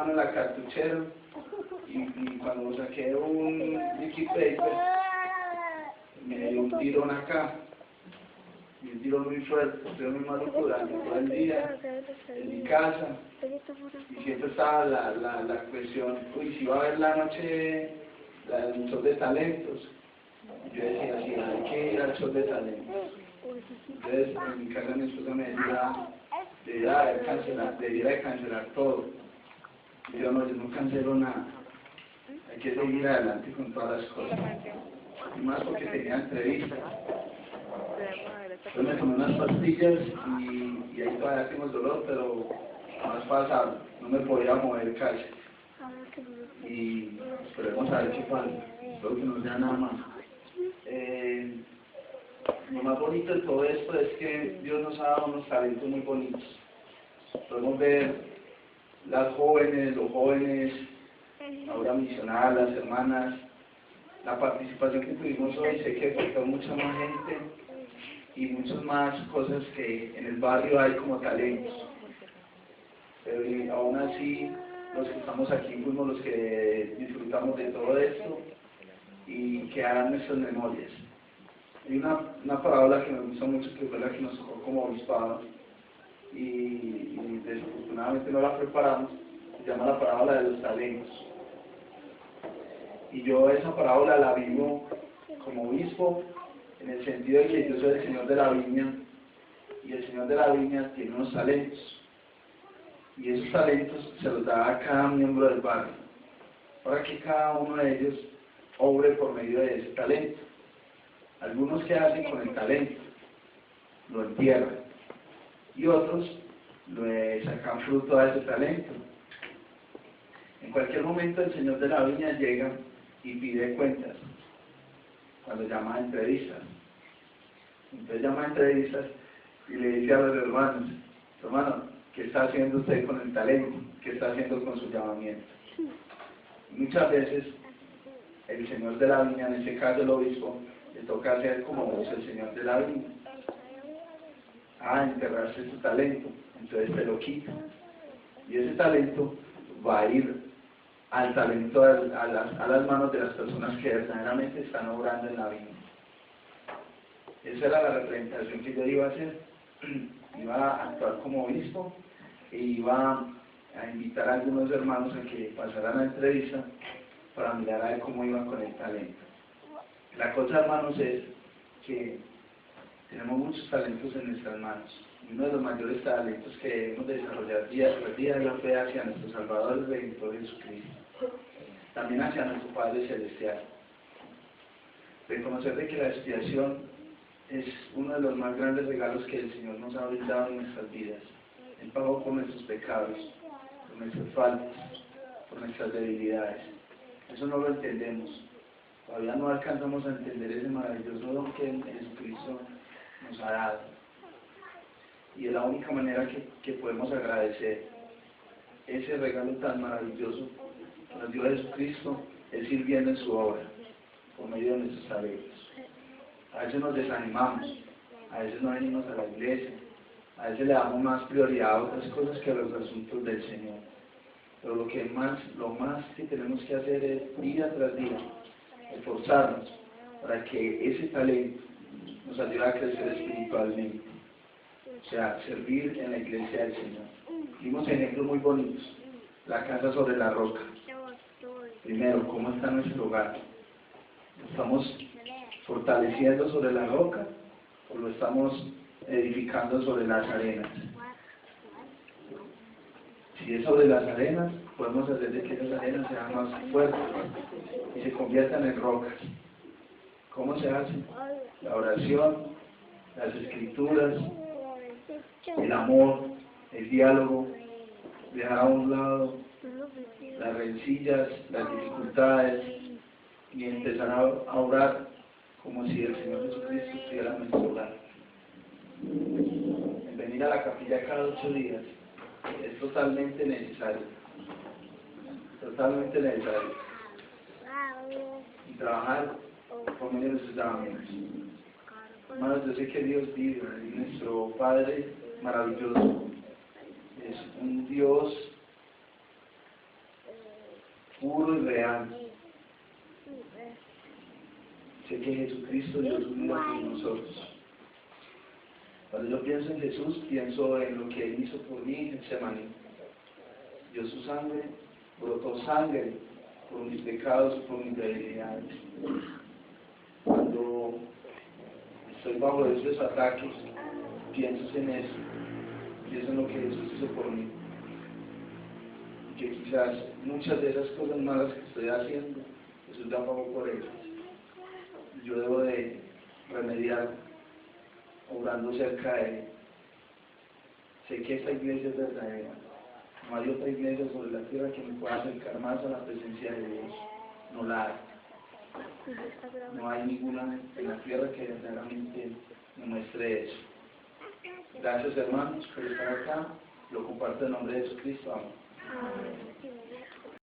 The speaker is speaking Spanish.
mano en la cartuchera y cuando saqué un liquid paper me dio un tirón acá, y un tirón muy fuerte. Estuve muy maluco durante todo el día en mi casa y siempre estaba la cuestión, uy, si va a haber la noche, el show de talentos. Y yo decía, sí, hay que ir al show de talentos. Entonces en mi casa mi esposa me decía, debiera de cancelar todo. Y yo no cancelo nada, hay que seguir adelante con todas las cosas. Y más porque tenía entrevistas. Yo me tomé unas pastillas y ahí todavía tengo el dolor, pero más pasado, no me podía mover casi. Y esperemos a ver qué pasa, espero que no sea nada más. Lo más bonito de todo esto es que Dios nos ha dado unos talentos muy bonitos. Podemos ver las jóvenes, los jóvenes, ahora misionadas, las hermanas, la participación que tuvimos hoy. Sé que faltó mucha más gente y muchas más cosas que en el barrio hay como talentos, pero aún así los que estamos aquí fuimos los que disfrutamos de todo esto y quedarán nuestras memorias. Hay una parábola que me gusta mucho, que fue la que nos tocó como obispado y desafortunadamente no la preparamos. Se llama la parábola de los talentos, y yo esa parábola la vivo como obispo en el sentido de que yo soy el señor de la viña y el señor de la viña tiene unos talentos y esos talentos se los da a cada miembro del barrio para que cada uno de ellos obre por medio de ese talento. Algunos que hacen con el talento lo entierran y otros le sacan fruto a ese talento. En cualquier momento el señor de la viña llega y pide cuentas cuando llama a entrevistas. Entonces llama a entrevistas y le dice a los hermanos, hermano, ¿qué está haciendo usted con el talento? ¿Qué está haciendo con su llamamiento? Y muchas veces el señor de la viña, en este caso el obispo, le toca hacer como el señor de la viña. Enterrarse su talento, entonces te lo quita. Y ese talento va a ir al talento, a las manos de las personas que verdaderamente están obrando en la viña. Esa era la representación que yo iba a hacer. Iba a actuar como obispo e iba a invitar a algunos hermanos a que pasaran la entrevista para mirar a ver cómo iban con el talento. La cosa, hermanos, es que tenemos muchos talentos en nuestras manos. Y uno de los mayores talentos que debemos desarrollar día tras día es la fe hacia nuestro Salvador y Redentor Jesucristo. También hacia nuestro Padre Celestial. Reconocer de que la expiación es uno de los más grandes regalos que el Señor nos ha brindado en nuestras vidas. Él pagó por nuestros pecados, por nuestras faltas, por nuestras debilidades. Eso no lo entendemos. Todavía no alcanzamos a entender ese maravilloso don que Jesucristo nos ha dado. Y es la única manera que podemos agradecer ese regalo tan maravilloso que nos dio Jesucristo, es sirviendo en su obra, por medio de nuestros talentos. A veces nos desanimamos, a veces no venimos a la iglesia, a veces le damos más prioridad a otras cosas que a los asuntos del Señor. Pero lo más que tenemos que hacer es día tras día, esforzarnos para que ese talento nos ayude a crecer espiritualmente. O sea, servir en la iglesia del Señor. Vimos ejemplos muy bonitos. La casa sobre la roca. Primero, ¿cómo está nuestro hogar? ¿Lo estamos fortaleciendo sobre la roca o lo estamos edificando sobre las arenas? Si es sobre las arenas, podemos hacer de que esas arenas sean más fuertes y se conviertan en rocas. ¿Cómo se hace? La oración, las escrituras, el amor, el diálogo, dejar a un lado las rencillas, las dificultades y empezar a orar como si el Señor Jesucristo estuviera en nuestro hogar. El venir a la capilla cada 8 días es totalmente necesario, y trabajar por medio de sus llamamientos. Hermanos, yo sé que Dios vive, y nuestro Padre maravilloso es un Dios puro y real. Sé que Jesucristo dio su vida por nosotros. Cuando yo pienso en Jesús, pienso en lo que Él hizo por mí en Getsemaní. Dio su sangre, brotó sangre por mis pecados y por mis debilidades. Cuando estoy bajo esos ataques, pienso en eso, pienso en lo que Jesús hizo por mí. Y que quizás muchas de esas cosas malas que estoy haciendo, Jesús ya pagó por ellas. Yo debo de remediar obrando cerca de Él. Sé que esta iglesia es verdadera. No hay otra iglesia sobre la tierra que me pueda acercar más a la presencia de Dios. No la hay. No hay ninguna en la tierra que verdaderamente me muestre eso. Gracias, hermanos, por estar acá. Lo comparto en nombre de Jesucristo. Amén.